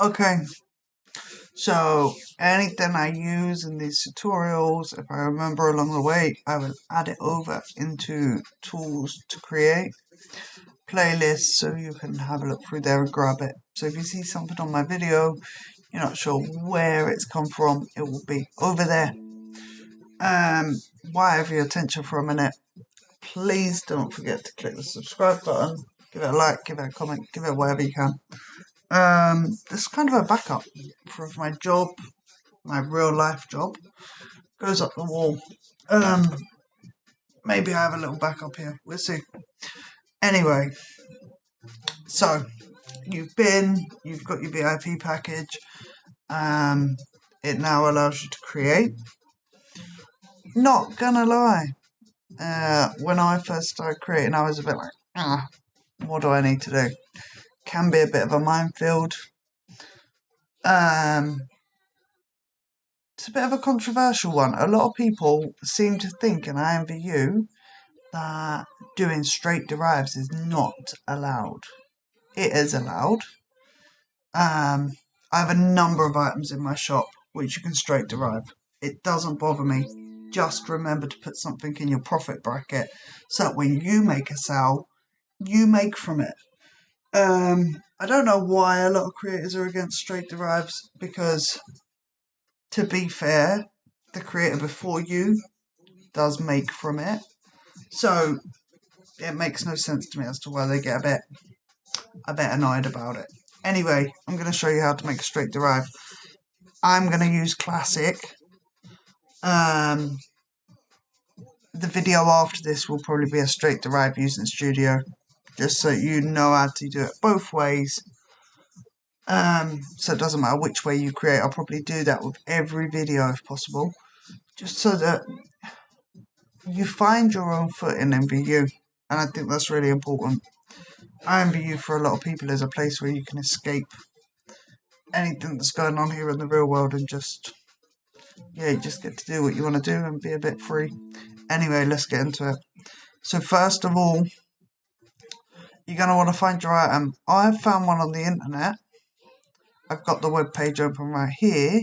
Okay, so anything I use in these tutorials, if I remember along the way, I will add it over into tools to create playlists so you can have a look through there and grab it. So if you see something on my video, you're not sure where it's come from, it will be over there. While I have your attention for a minute, please don't forget to click the subscribe button, give it a like, give it a comment, give it whatever you can. This is kind of a backup for my job, my real life job. Goes up the wall. Maybe I have a little backup here. We'll see. Anyway, so you've got your VIP package. It now allows you to create. Not gonna lie, when I first started creating, I was a bit like, what do I need to do? Can be a bit of a minefield. It's a bit of a controversial one. A lot of people seem to think in imvu that doing straight derives is not allowed. It is allowed. I have a number of items in my shop which you can straight derive. It doesn't bother me. Just remember to put something in your profit bracket so that when you make a sale, you make from it. I don't know why a lot of creators are against straight derives because, to be fair, the creator before you does make from it. So it makes no sense to me as to why they get a bit annoyed about it. Anyway, I'm going to show you how to make a straight derive. I'm going to use classic. The video after this will probably be a straight derive using Studio, just so you know how to do it both ways. So it doesn't matter which way you create. I'll probably do that with every video if possible, just so that you find your own foot in imvu, and I think that's really important. imvu for a lot of people is a place where you can escape anything that's going on here in the real world and just you just get to do what you want to do and be a bit free. Anyway, let's get into it. So first of all, you're going to want to find your item. I've found one on the internet. I've got the web page open right here,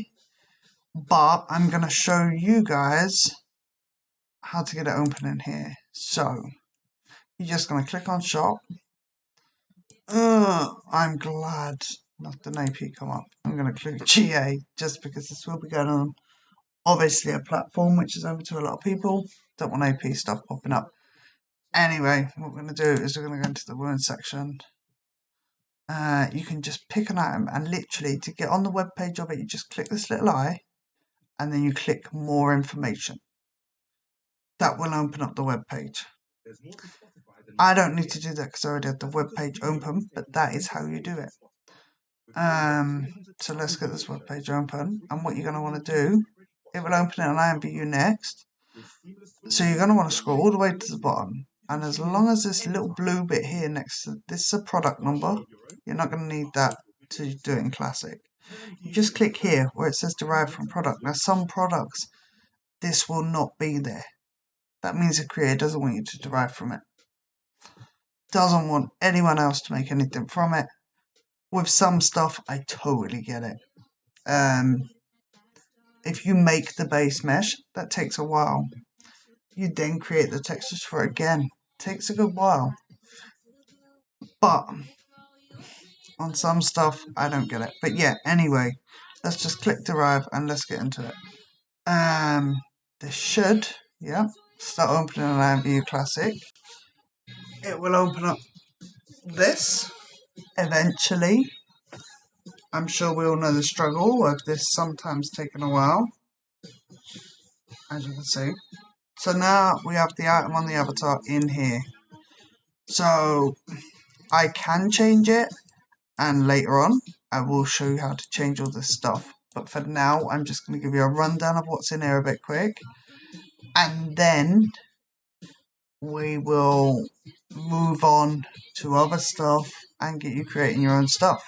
but I'm going to show you guys how to get it open in here. So you're just going to click on shop. I'm glad nothing AP come up. I'm going to click GA just because this will be going on obviously a platform which is open to a lot of people. Don't want AP stuff popping up. Anyway, what we're going to do is we're going to go into the women's section. You can just pick an item and literally to get on the web page of it, you just click this little eye and then you click more information. That will open up the web page. I don't need to do that because I already have the web page open, but that is how you do it. So let's get this web page open, and what you're going to want to do, it will open it on imvu next. So you're going to want to scroll all the way to the bottom, and as long as this little blue bit here next to this is a product number, you're not going to need that to do it in classic. You just click here where it says derived from product. Now some products this will not be there. That means the creator doesn't want you to derive from it. Doesn't want anyone else to make anything from it. With some stuff, I totally get it. If you make the base mesh, that takes a while. You then create the textures for it again. Takes a good while. But on some stuff, I don't get it. But yeah, anyway, let's just click derive and let's get into it. This should, start opening an imvu classic. It will open up this eventually. I'm sure we all know the struggle of this sometimes taking a while, as you can see. So now we have the item on the avatar in here. So I can change it, and later on I will show you how to change all this stuff. But for now, I'm just going to give you a rundown of what's in here a bit quick. And then we will move on to other stuff and get you creating your own stuff.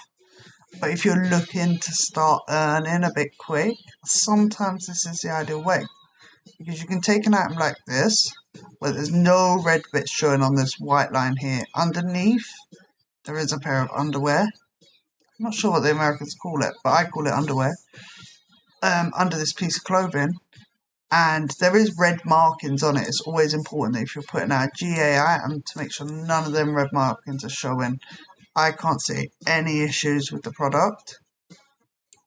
But if you're looking to start earning a bit quick, sometimes this is the ideal way. Because you can take an item like this, where there's no red bits showing on this white line here. Underneath, there is a pair of underwear. I'm not sure what the Americans call it, but I call it underwear, under this piece of clothing. And there is red markings on it. It's always important that if you're putting out a GA item to make sure none of them red markings are showing. I can't see any issues with the product.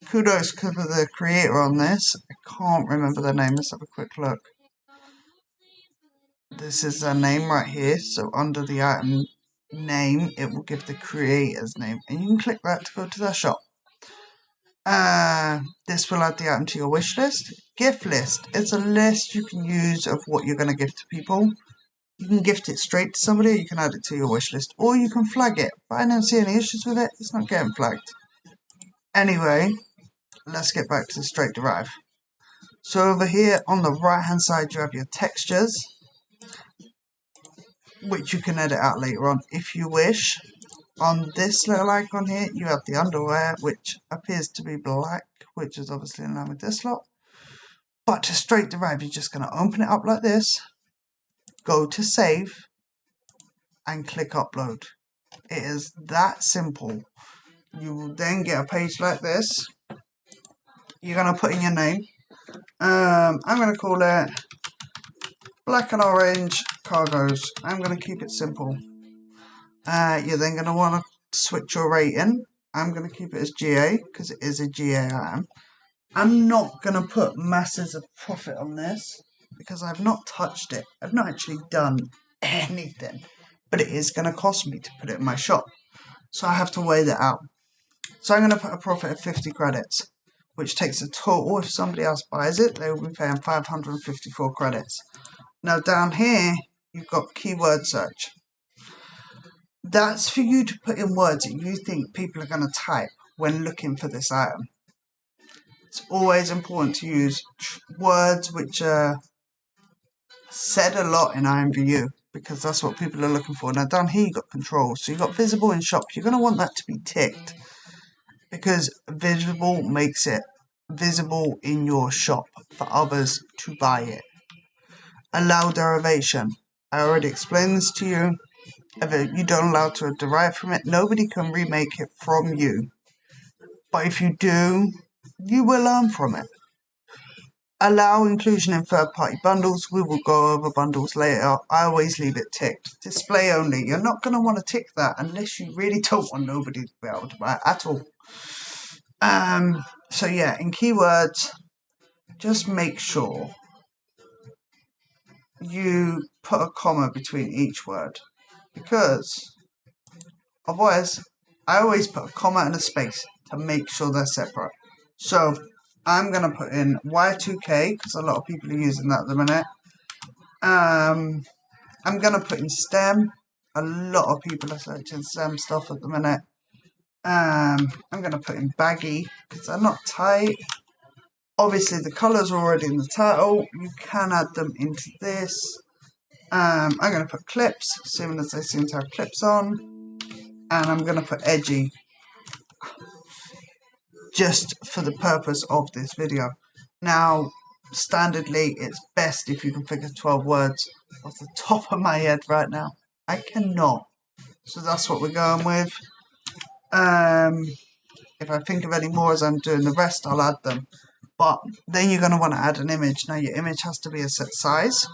Kudos to the creator on this. I can't remember their name. Let's have a quick look. This is their name right here. So under the item name, it will give the creator's name. And you can click that to go to their shop. This will add the item to your wish list. Gift list. It's a list you can use of what you're going to give to people. You can gift it straight to somebody, or you can add it to your wish list, or you can flag it. But I don't see any issues with it. It's not getting flagged. Anyway, let's get back to the straight derive. So over here on the right hand side, you have your textures, which you can edit out later on if you wish. On this little icon here, you have the underwear, which appears to be black, which is obviously in line with this lot. But to straight derive, you're just going to open it up like this, go to save, and click upload. It is that simple. You will then get a page like this. You're going to put in your name. I'm going to call it black and orange cargos. I'm going to keep it simple. You're then going to want to switch your rating. I'm going to keep it as GA because it is a GA item. I'm not going to put masses of profit on this because I've not touched it. I've not actually done anything. But it is going to cost me to put it in my shop. So I have to weigh that out. So I'm going to put a profit of 50 credits, which takes a total, if somebody else buys it, they will be paying 554 credits. Now down here, you've got keyword search. That's for you to put in words that you think people are going to type when looking for this item. It's always important to use words which are said a lot in imvu, because that's what people are looking for. Now down here you've got control, so you've got visible in shop. You're going to want that to be ticked, because visible makes it visible in your shop for others to buy it. Allow derivation. I already explained this to you. If you don't allow to derive from it, nobody can remake it from you. But if you do, you will learn from it. Allow inclusion in third-party bundles. We will go over bundles later. I always leave it ticked. Display only. You're not going to want to tick that unless you really don't want nobody to be able to buy it at all. So yeah, in keywords, just make sure you put a comma between each word, because otherwise I always put a comma and a space to make sure they're separate. So I'm going to put in Y2K because a lot of people are using that at the minute. I'm going to put in STEM. A lot of people are searching STEM stuff at the minute. I'm going to put in baggy because they're not tight. Obviously the colours are already in the title. You can add them into this. I'm going to put clips, seeing as they seem to have clips on. And I'm going to put edgy, just for the purpose of this video. Now, standardly, it's best if you can figure 12 words off the top of my head right now. I cannot. So that's what we're going with. If I think of any more as I'm doing the rest, I'll add them. But then you're going to want to add an image. Now, your image has to be a set size.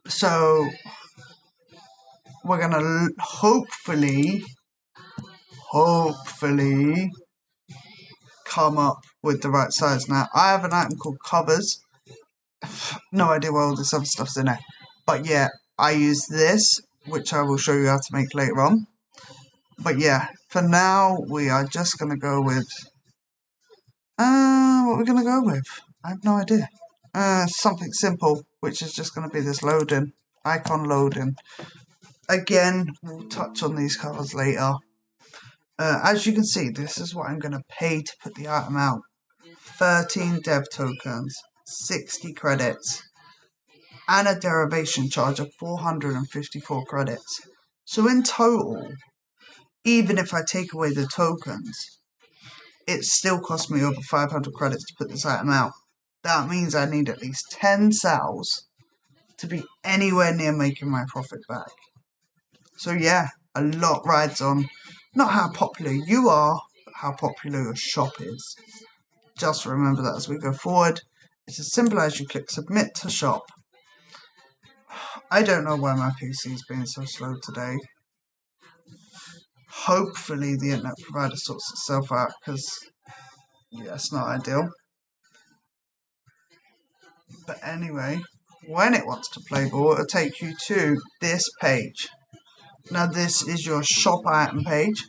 So we're going to hopefully come up with the right size. Now, I have an item called covers. No idea why all this other stuff's in it. But yeah, I use this, which I will show you how to make later on. But yeah, for now, we are just going to go with... what we're going to go with? I have no idea. Something simple, which is just going to be this loading. Icon loading. Again, we'll touch on these covers later. As you can see, this is what I'm going to pay to put the item out. 13 dev tokens, 60 credits, and a derivation charge of 454 credits. So in total, even if I take away the tokens, it still cost me over 500 credits to put this item out. That means I need at least 10 sales to be anywhere near making my profit back. So yeah, a lot rides on Not how popular you are, but how popular your shop is. Just remember that as we go forward. It's as simple as you click submit to shop. I don't know why my PC is being so slow today. Hopefully the internet provider sorts itself out, because yeah, it's not ideal. But anyway, when it wants to play ball, it'll take you to this page. Now this is your shop item page.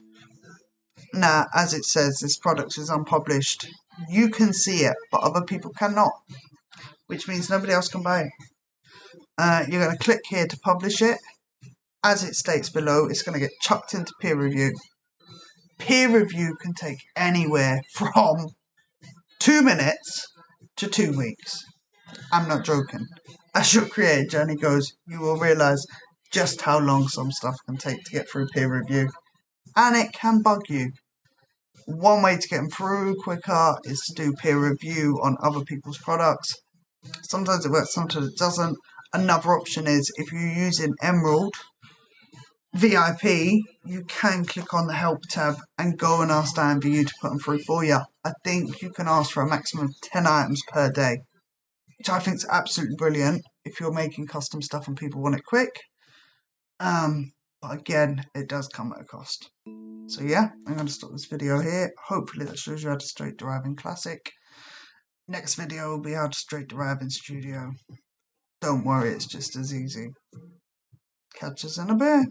Now, as it says, this product is unpublished. You can see it, but other people cannot, which means nobody else can buy it. You're going to click here to publish it. As it states below, it's going to get chucked into peer review. Peer review can take anywhere from 2 minutes to 2 weeks. I'm not joking. As your creator journey goes, you will realise just how long some stuff can take to get through peer review. And it can bug you. One way to get them through quicker is to do peer review on other people's products. Sometimes it works, sometimes it doesn't. Another option is if you're using Emerald VIP, you can click on the help tab and go and ask imvu to put them through for you. I think you can ask for a maximum of 10 items per day, which I think is absolutely brilliant if you're making custom stuff and people want it quick. But again, it does come at a cost. So yeah, I'm going to stop this video here. Hopefully that shows you how to straight derive in Classic. Next video will be how to straight derive in Studio. Don't worry, it's just as easy. Catch us in a bit.